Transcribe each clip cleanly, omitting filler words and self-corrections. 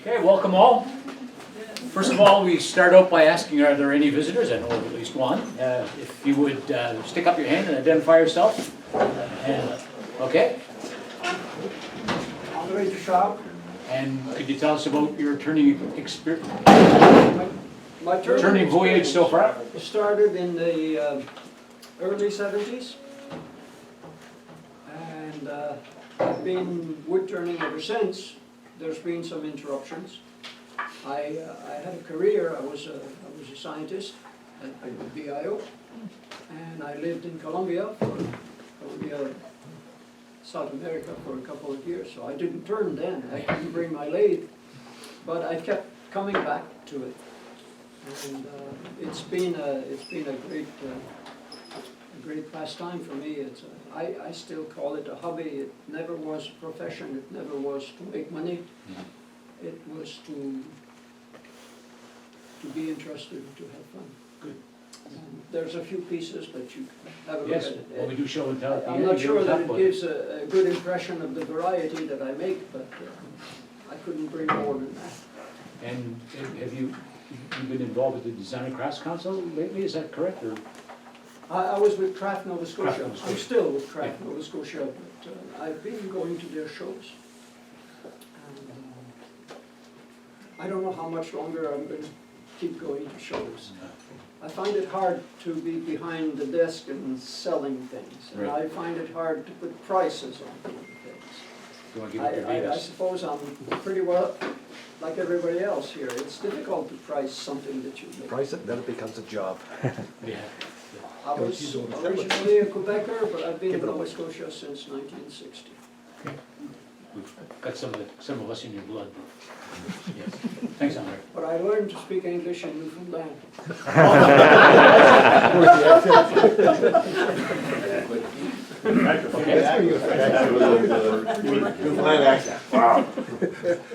Okay, welcome all. First of all, we start out by asking, are there any visitors? I know of at least one. If you would stick up your hand and identify yourself. And, okay. Andre Schwab. And could you tell us about your turning experience? My Turning voyage so far? Started in the early 70s, and I've been wood turning ever since. There's been some interruptions. I had a career. I was a scientist at BIO, and I lived in Colombia, South America, for a couple of years. So I didn't turn then. I couldn't bring my lathe, but I kept coming back to it. And it's been a great pastime for me. I still call it a hobby. It never was a profession. It never was to make money. It was to be interested and to have fun. Good. And there's a few pieces, but you have a look Yes, at it. well, we do show and tell. I'm not sure that it gives a good impression of the variety that I make, but I couldn't bring more than that. And have you been involved with the Design and Crafts Council lately? Is that correct? Or I was with Craft Nova Scotia. Craft Nova Scotia. I'm still with Craft Nova Scotia, but I've been going to their shows. And, I don't know how much longer I'm going to keep going to shows. I find it hard to be behind the desk and selling things. And Right. I find it hard to put prices on things. you want to give it your I Vegas? suppose I'm pretty well like everybody else here. It's difficult to price something that you make. Price it, then it becomes a job. Yeah. I was originally a Quebecer, but I've been Give in it Nova away. Scotia since 1960. We've got some of us in your blood. Yes. Thanks, Andre. But I learned to speak English in Newfoundland. Wow.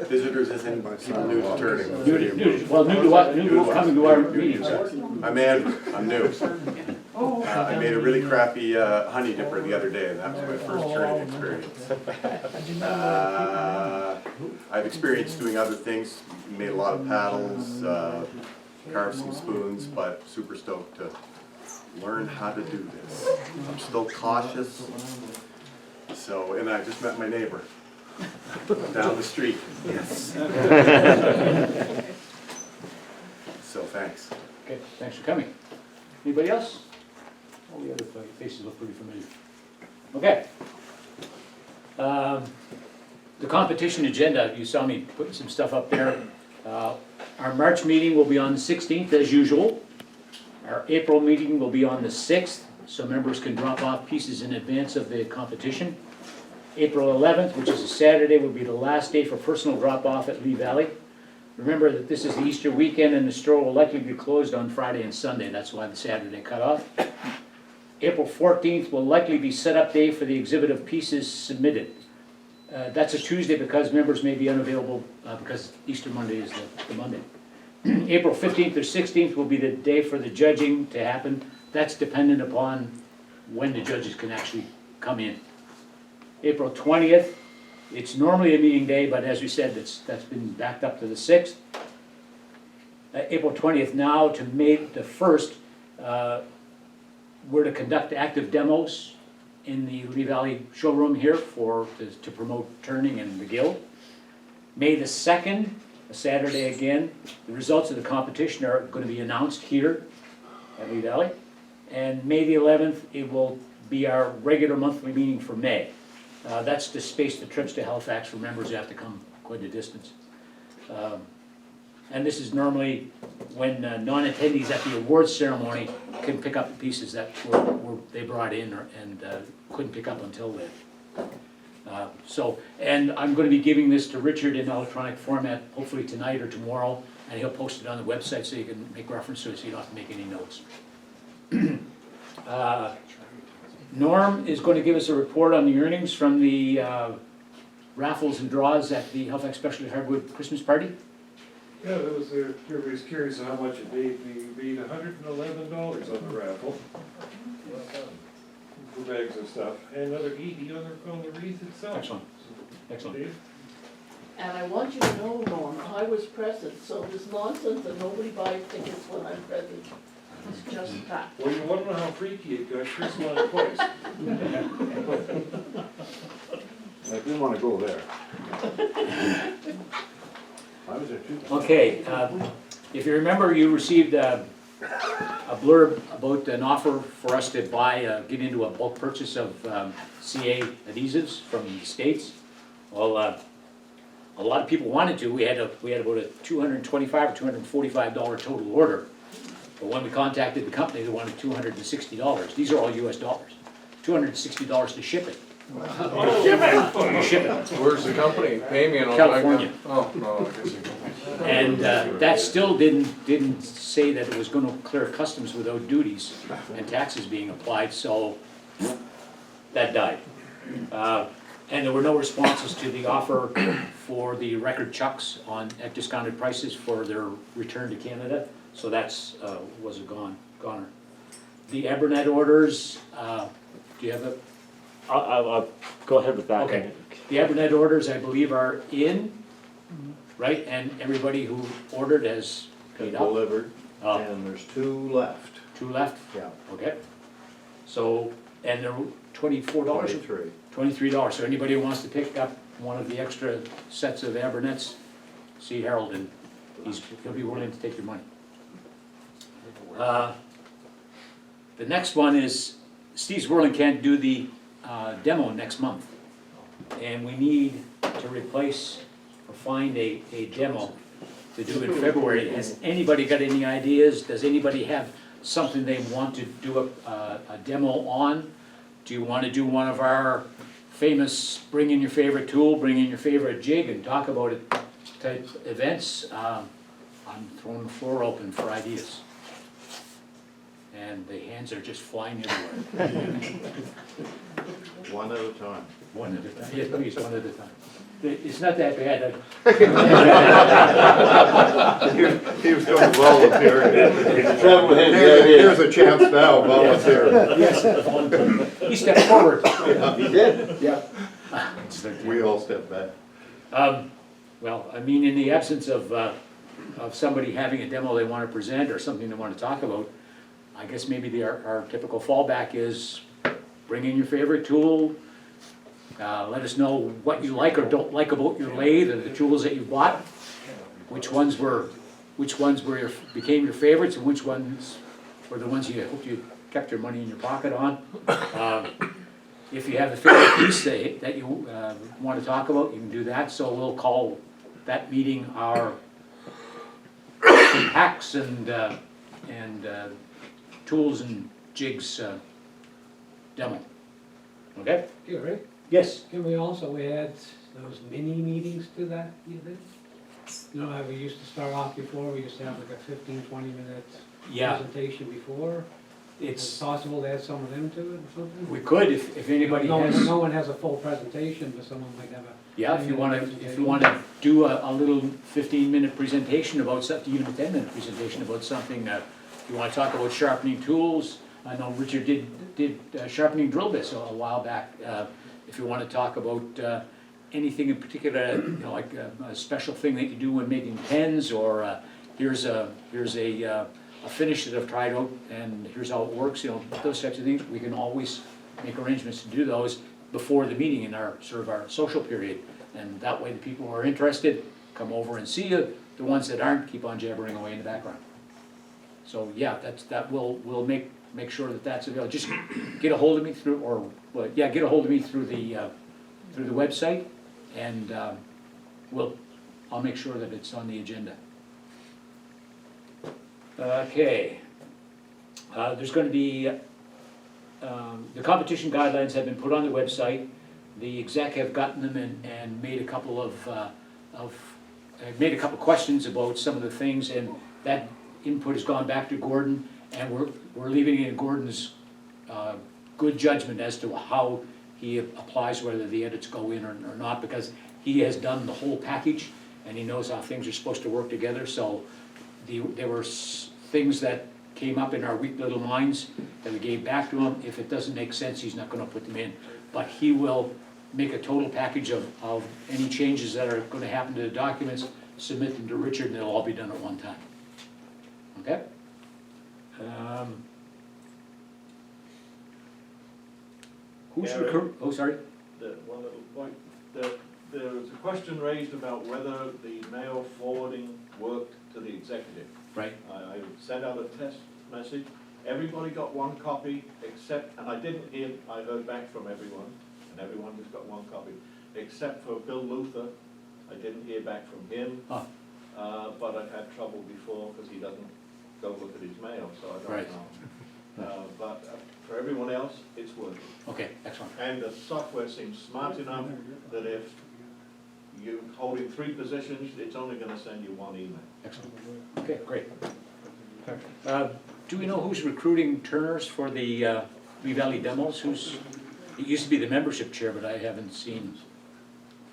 Visitors as in people new to turning. New to what? New to coming to our meetings. I'm Andrew, I'm new. I made a really crappy honey dipper the other day, and that was my first turning experience. I've experienced doing other things, made a lot of paddles, carved some spoons, but super stoked to learn how to do this. I'm still cautious, so, and I just met my neighbor down the street. Yes. So thanks. Okay, thanks for coming. Anybody else? All the other faces look pretty familiar. Okay. The competition agenda, you saw me putting some stuff up there. Our March meeting will be on the 16th as usual. Our April meeting will be on the 6th, so members can drop off pieces in advance of the competition. April 11th, which is a Saturday, will be the last day for personal drop-off at Lee Valley. Remember that this is the Easter weekend and the store will likely be closed on Friday and Sunday. That's why the Saturday cut off. April 14th will likely be set-up day for the exhibit of pieces submitted. That's a Tuesday because members may be unavailable because Easter Monday is the Monday. April 15th or 16th will be the day for the judging to happen. That's dependent upon when the judges can actually come in. April 20th, it's normally a meeting day, but as we said, that's been backed up to the 6th. April 20th now to May the 1st, we're to conduct active demos in the Lee Valley showroom here to promote turning and the guild. May the 2nd, a Saturday again, the results of the competition are going to be announced here at Lee Valley. And May the 11th, it will be our regular monthly meeting for May. That's to space the trips to Halifax for members who have to come quite a distance. And this is normally when non-attendees at the awards ceremony can pick up the pieces that they brought in and couldn't pick up until then. And I'm going to be giving this to Richard in electronic format, hopefully tonight or tomorrow, and he'll post it on the website so you can make reference to it so you don't have to make any notes. Norm is going to give us a report on the earnings from the raffles and draws at the Halifax Specialty Hardwood Christmas Party. Yeah, that was, everybody's curious how much it made me. It made $111 on the raffle. For bags of stuff, and another 80 on the wreath itself. Excellent. Excellent. Dave? And I want you to know, Norm, I was present, so this nonsense that nobody buys tickets when I'm present is just fact. Well, you wanna know how freaky it got, Chris won it twice. I didn't wanna go there. I was there too. Okay, if you remember, you received a blurb about an offer for us to buy, get into a bulk purchase of CA adhesives from the States. Well, a lot of people wanted to. We had about a $225 or $245 total order. But when we contacted the company, they wanted $260. These are all US dollars. $260 to ship it. To ship it. Where's the company? Pay me and I'll drive down. California. Oh, no, I guess you can. And that still didn't say that it was gonna clear customs without duties and taxes being applied, so that died. And there were no responses to the offer for the record chucks at discounted prices for their return to Canada, so that's, was a goner. The Abernet orders, do you have a? I'll go ahead with that. Okay, the Abernet orders, I believe, are in, right, and everybody who ordered has paid up. Delivered, Uh, and there's 2 left. 2 left, Yeah. okay. So, and they're $24, 23. $23, so anybody who wants to pick up one of the extra sets of Abernets, see Harold, and he'll be willing to take your money. The next one is, Steve Swirling can't do the demo next month. And we need to replace or find a demo to do in February. Has anybody got any ideas? Does anybody have something they want to do a demo on? Do you want to do one of our famous bring in your favorite tool, bring in your favorite jig and talk about it type events? I'm throwing the floor open for ideas. And the hands are just flying everywhere. One at a time. One at a time, yes, please, one at a time. It's not that bad. He was going to volunteer. Here's a chance now, volunteer. Yes, he stepped forward. He did, yeah. We all stepped back. Well, I mean, in the absence of somebody having a demo they want to present or something they want to talk about, I guess maybe our typical fallback is bring in your favorite tool, let us know what you like or don't like about your lathe and the tools that you bought, which ones became your favorites and which ones were the ones you hoped you kept your money in your pocket on. If you have a favorite piece that you want to talk about, you can do that, so we'll call that meeting our hacks and tools and jigs demo. Okay? Yeah, right. Yes. Can we also add those mini meetings to that, you think? You know how we used to start off before, we used to have like a 15-20 minute Yeah. presentation before? Is it It's, possible to add some of them to it or something? we could if anybody No one- has. No one has a full presentation, but someone might have a. Yeah, if you 10-minute wanna do a little 15-minute presentation about something, even a 10-minute presentation about something, if you wanna talk about sharpening tools, I know Richard did sharpening drill bits a while back. If you wanna talk about anything in particular, you know, like a special thing that you do when making pens, or here's a finish that I've tried out and here's how it works, you know, those types of things, we can always make arrangements to do those before the meeting in our social period. And that way the people who are interested come over and see you, the ones that aren't keep on jabbering away in the background. So yeah, we'll make sure that that's available. Just get a hold of me through, get a hold of me through the website, and I'll make sure that it's on the agenda. Okay. There's going to be, the competition guidelines have been put on the website. The exec have gotten them and made a couple of questions about some of the things, and that input has gone back to Gordon, and we're leaving it in Gordon's good judgment as to how he applies, whether the edits go in or not, because he has done the whole package and he knows how things are supposed to work together. So there were things that came up in our weak little minds that we gave back to him. If it doesn't make sense, he's not going to put them in, but he will make a total package of any changes that are gonna happen to the documents, submit them to Richard, and it'll all be done at one time. Okay? Who's Gary. oh, sorry? One little point, there was a question raised about whether the mail forwarding worked to the executive. Right, I sent out a test message, everybody got one copy except, and I heard back from everyone, and everyone just got one copy, except for Bill Luther, I didn't hear back from him. Ah. But I've had trouble before, because he doesn't go look at his mail, so I Right. don't know. But for everyone else, it's working. okay, excellent. And the software seems smart enough that if you're holding 3 positions, it's only gonna send you 1 email. Excellent. Okay, great. Do we know who's recruiting turners for the Lee Valley demos? It used to be the membership chair, but I haven't seen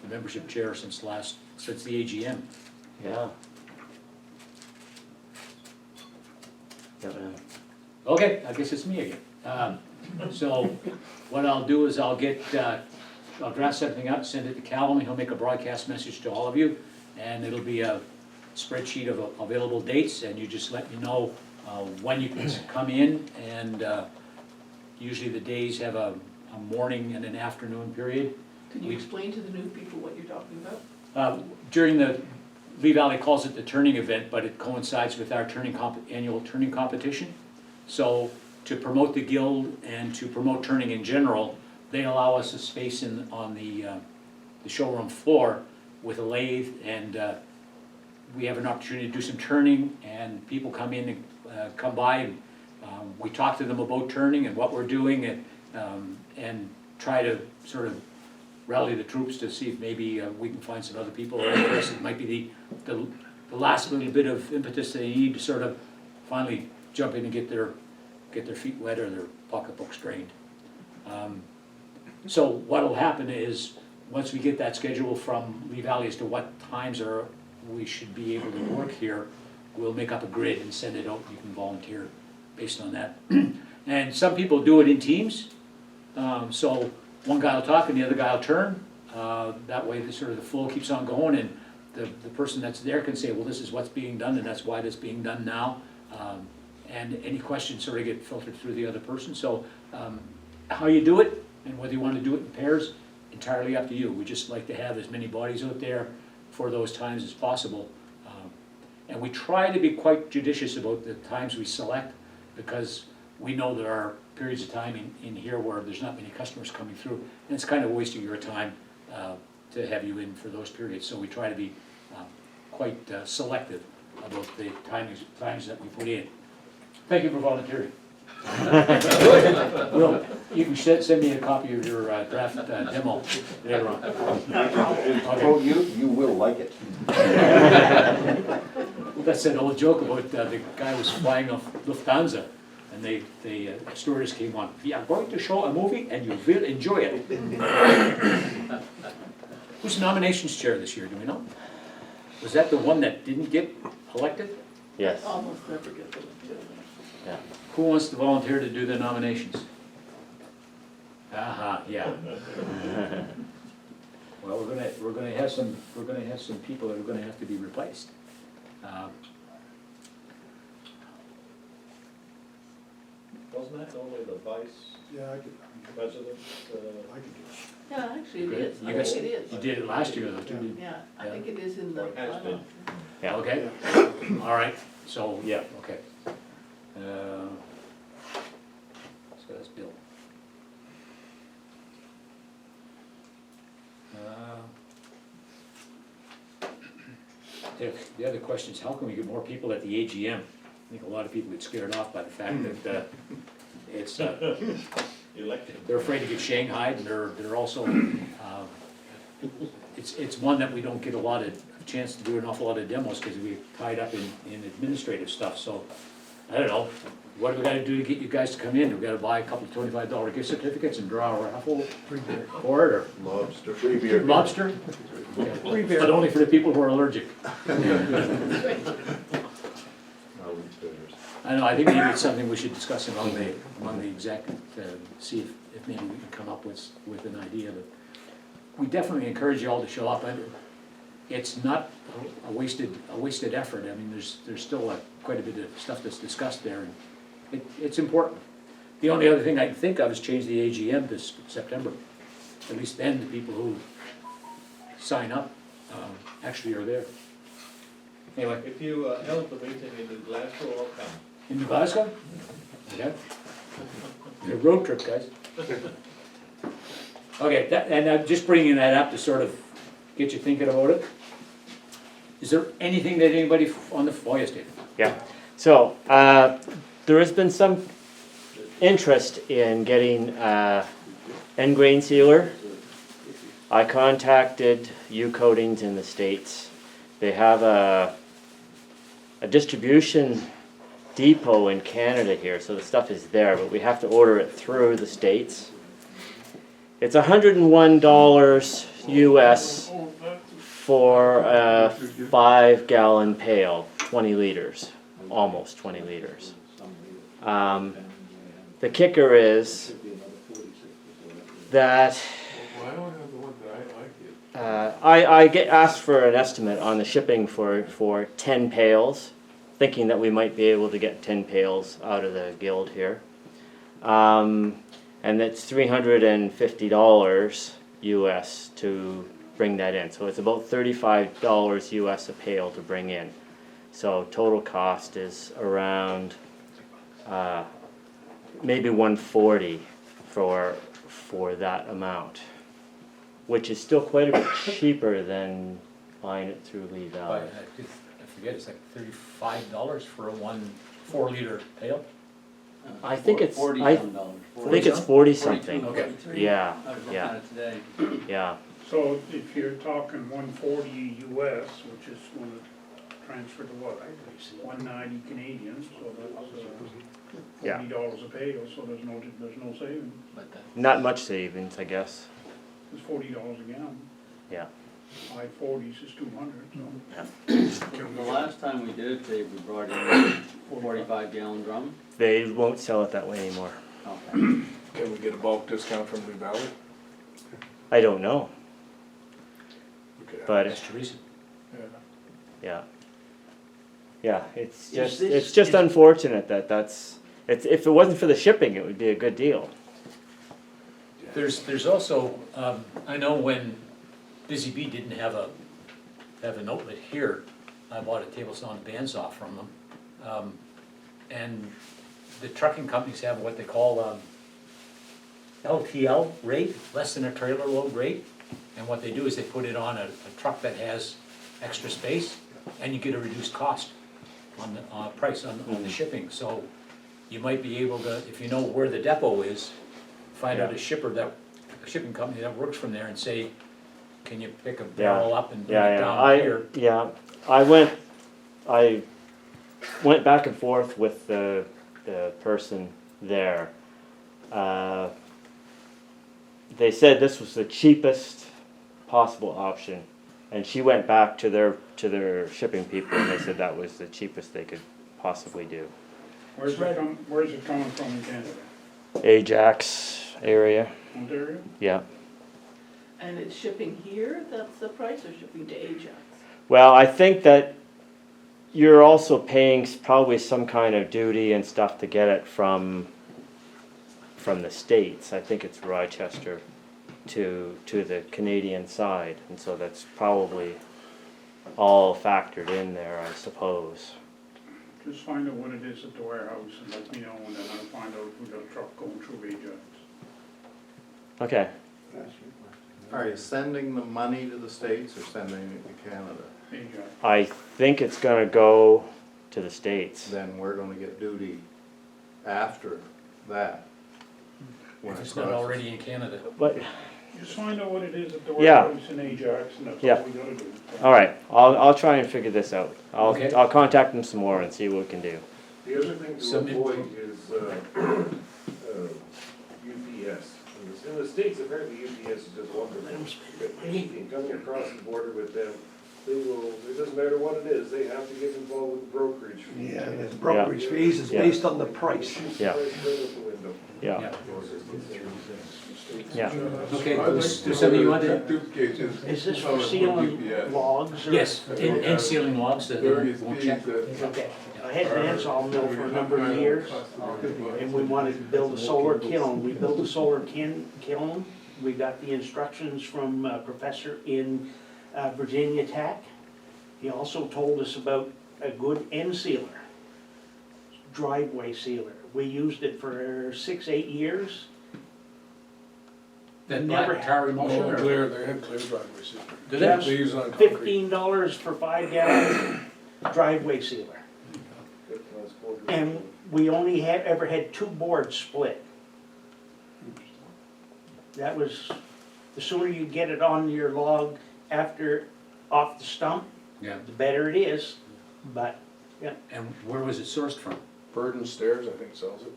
the membership chair since the AGM. Yeah. Yeah, man. Okay, I guess it's me again. So what I'll do is I'll draft something up, send it to Callum, he'll make a broadcast message to all of you, and it'll be a spreadsheet of available dates, and you just let me know when you can come in, and usually the days have a morning and an afternoon period. Can you explain to the new people what you're talking about? During the, Lee Valley calls it the turning event, but it coincides with our annual turning competition. So to promote the guild and to promote turning in general, they allow us a space on the showroom floor with a lathe, and we have an opportunity to do some turning, and people come in and come by, and we talk to them about turning and what we're doing, and try to sort of rally the troops to see if maybe we can find some other people who are interested. It might be the last little bit of impetus they need to sort of finally jump in and get their feet wet or their pocketbooks drained. So what'll happen is, once we get that schedule from Lee Valley as to what times we should be able to work here, we'll make up a grid and send it out. You can volunteer based on that. And some people do it in teams. So one guy will talk and the other guy will turn. That way the flow keeps on going, and the person that's there can say, well, this is what's being done and that's why it's being done now. And any questions sort of get filtered through the other person. So how you do it and whether you want to do it in pairs, entirely up to you. We just like to have as many bodies out there for those times as possible. And we try to be quite judicious about the times we select, because we know there are periods of time in here where there's not many customers coming through, and it's kind of a waste of your time to have you in for those periods. So we try to be quite selective about the times that we put in. Thank you for volunteering. Well, you can send me a copy of your draft demo later on. Quote you will like it. That's an old joke about the guy was flying off Lufthansa, and the stewardess came on, "We are going to show a movie and you will enjoy it." Who's the nominations chair this year, do we know? Was that the one that didn't get elected? Yes. Almost never get them to. Yeah. Who wants to volunteer to do the nominations? Aha, yeah. Well, we're gonna have some people that are gonna have to be replaced. Wasn't that only the vice Yeah, I could, president? I could do it. Yeah, actually it Good. is, You I guys- think it is. You did it last year though, too, didn't you? Yeah, I think it is in the. Or it has been. Yeah. Okay, all right, so, yeah, okay. So that's Bill. The other question is, how can we get more people at the AGM? I think a lot of people get scared off by the fact that it's, Elected. they're afraid to get shanghaied, and they're also, it's one that we don't get a lot of chance to do an awful lot of demos, because we're tied up in administrative stuff, so, I don't know, what do we gotta do to get you guys to come in? Do we gotta buy a couple of $25 gift certificates and draw a raffle for it, or Lobster, free beer. lobster? But only for the people who are allergic. I'll eat theirs. I know, I think maybe it's something we should discuss among the exec, see if maybe we can come up with an idea we definitely encourage you all to show up, and it's not a wasted effort. I mean, there's still quite a bit of stuff that's discussed there, and it's important. The only other thing I can think of is change the AGM this September. At least then the people who sign up actually are there. Anyway, If you held the meeting in New Glasgow, I'll come. in Glasgow? Yeah. A road trip, guys. Okay, and I'm just bringing that up to sort of get you thinking about it. Is there anything that anybody on the, oh yes, Dave? Yeah, so, there has been some interest in getting, end grain sealer. I contacted U Coatings in the States. They have a distribution depot in Canada here, so the stuff is there, but we have to order it through the States. It's $101 US for a 5-gallon pail, 20 liters, almost 20 liters. The kicker is that Well, I don't have the one that I get. I get asked for an estimate on the shipping for 10 pails, thinking that we might be able to get 10 pails out of the guild here. And it's $350 US to bring that in. So it's about $35 US a pail to bring in. So total cost is around maybe $140 for that amount, which is still quite a bit cheaper than buying it through Lee Valley. I forget, it's like $35 for a 4-liter pail? I think it's, $40 I some dollars. think it's 40 something. Okay. Yeah, I was looking yeah. at it today. yeah. So if you're talking 140 US, which is gonna transfer to what, 190 Canadian, so that's Yeah. $40 a pail, so there's no saving. But Not much savings, I guess. It's $40 a gallon. Yeah. High 40s is 200, so. the last time we did it, Dave, we brought in a 45-gallon drum. They won't sell it that way anymore. Okay. Can we get a bulk discount from Lee Valley? I don't know, We could have- but That's Teresa. yeah. Yeah, it's Is just, this- it's just is- unfortunate that if it wasn't for the shipping, it would be a good deal. There's also, I know when Busy Bee didn't have an outlet here, I bought a table saw and bandsaw from them. And the trucking companies have what they call LTL rate, less than a trailer load rate. And what they do is they put it on a truck that has extra space, and you get a reduced cost on the price on the shipping. So you might be able to, if you know where the depot is, find out a shipping company that works from there and say, can you pick a barrel up and bring it down here? I went back and forth with the person there. They said this was the cheapest possible option, and she went back to their shipping people, and they said that was the cheapest they could possibly do. Where's it coming from in Canada? Ajax area, Ontario? yeah. And it's shipping here, that's the price, or shipping to Ajax? Well, I think that you're also paying probably some kind of duty and stuff to get it from the States. I think it's Rochester to the Canadian side, and so that's probably all factored in there, I suppose. Just find out what it is at the warehouse and let me know, and then I'll find out if we got a truck going through Ajax. Okay. Are you sending the money to the States or sending it to Canada? Ajax. I think it's gonna go to the States. Then we're gonna get duty after that. when If it it's not crosses. already in Canada. But, Just find out what it is at the Yeah. warehouse in Ajax, and that's Yeah. all we gotta do. all right, I'll try and figure this out. Okay. I'll contact them some more and see what we can do. The other thing Some to avoid is UPS. In the States, apparently UPS is just wonderful. Anything coming across the border with them, they will, it doesn't matter what it is, they have to get involved with the brokerage fee. Yeah, it's brokerage fees is Yeah. based on the price. Yeah. Price right out the window. Yeah, yeah. Okay, there's something you wanted? Is this for sealing logs or? Yes, and sealing logs that won't check. Okay, I had Van Sawmill for a number of years, and we wanted to build a solar kiln. We built a solar kiln. We got the instructions from a professor in Virginia Tech. He also told us about a good end sealer, driveway sealer. We used it for 6-8 years. That Never black tar emulsion or? Clear, they have clear driveways. Do Yes. they? They use on concrete. $15 for 5 gallon driveway sealer. And we only ever had 2 boards split. That was, the sooner you get it on your log off the stump, Yeah, the better it is, but, and where was it sourced from? Burden Stairs, I think, sells it.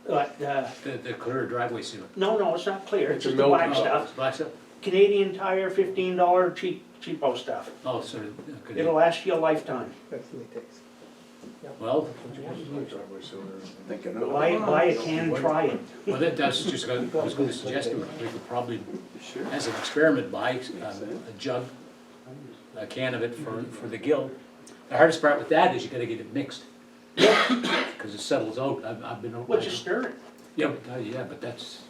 The clear driveway seal? no, it's not clear, it's It's a just the milk- black Oh, stuff. Black stuff? Canadian Tire, $15 cheapo stuff. Oh, so, okay. It'll last you a lifetime. Well, Driveway sealer. Buy a can and try it. well, that's just, I was gonna suggest to her, we could probably, as an experiment, buy a jug, a can of it for the gill. The hardest part with that is you gotta get it mixed. Cause it settles out, I've been. Well, just stir it. Yeah, but that's,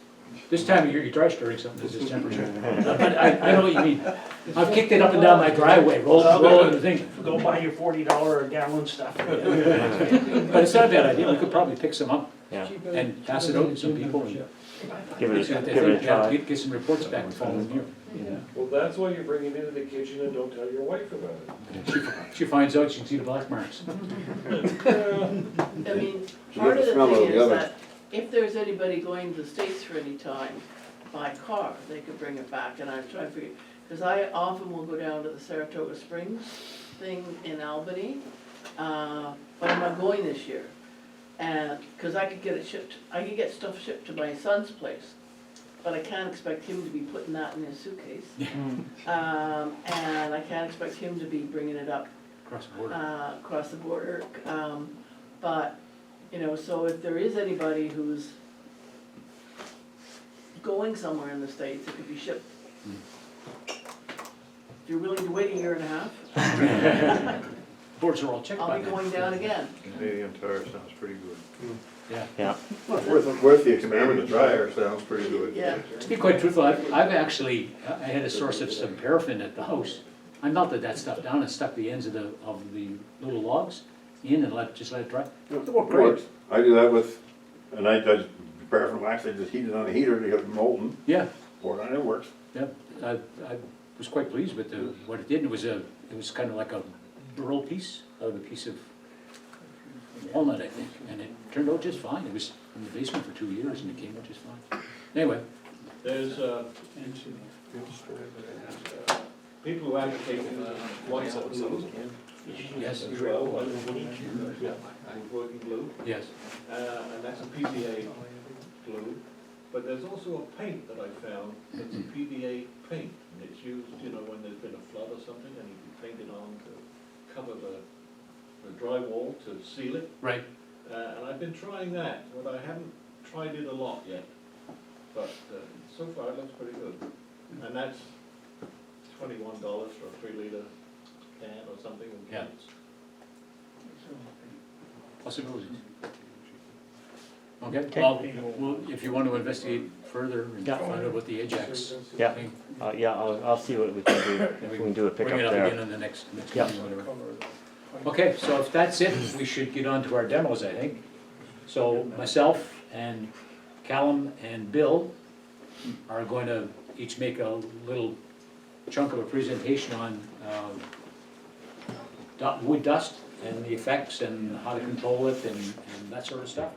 this time of year, you try stirring something that's this temperature. But I know what you mean. I've kicked it up and down my driveway, rolling the thing. Go buy your $40 a gallon stuff. But it's not a bad idea, we could probably pick some up Yeah. and pass it out to some people and Give it see what they give it a think. Yeah, try. get some reports back the following year. Well, that's why you bring it into the kitchen and don't tell your wife about it. She finds out, she can see the black marks. I mean, part of the thing is that if there's anybody going to the States for any time by car, they could bring it back, and I'm trying to figure, because I often will go down to the Saratoga Springs thing in Albany, but I'm not going this year. And, because I could get it shipped, I could get stuff shipped to my son's place, but I can't expect him to be putting that in his suitcase. And I can't expect him to be bringing it up Across the border. across the border. But, you know, so if there is anybody who's going somewhere in the States, it could be shipped. If you're willing to wait a year and a half, Boards are all checked I'll by be now. going down again. Canadian Tire sounds pretty good. Yeah. Worth the experiment to try it, sounds pretty good. Yeah. To be quite truthful, I've actually, I had a source of some paraffin at the house. I melted that stuff down and stuck the ends of the little logs in and just let it dry. It worked great. Works. I do that with, and I just, paraffin wax, I just heat it on the heater, to get it molten, Yeah, pour it on, it works. yeah, I was quite pleased with what it did. It was kind of like a burl piece out of a piece of walnut, I think, and it turned out just fine. It was in the basement for 2 years and it came out just fine. Anyway, There's, people who advocate white glue yes, as well, like working glue, yes. and that's a PVA glue. But there's also a paint that I found, it's a PVA paint, and it's used, you know, when there's been a flood or something, and you can paint it on to cover the drywall to seal it. Right. And I've been trying that, but I haven't tried it a lot yet. But so far it looks pretty good. And that's $21 for a 3-liter can or something. And Yeah. Possibilities. Okay, well, if you want to investigate further and Yeah. find out what the Ajax Yeah. thing, Yeah, I'll see what we can do, if we can do a bring pickup it up again there. in the next Yeah. meeting, whatever. Okay, so if that's it, we should get on to our demos, I think. So myself and Callum and Bill are going to each make a little chunk of a presentation on wood dust and the effects and how to control it and that sort of stuff.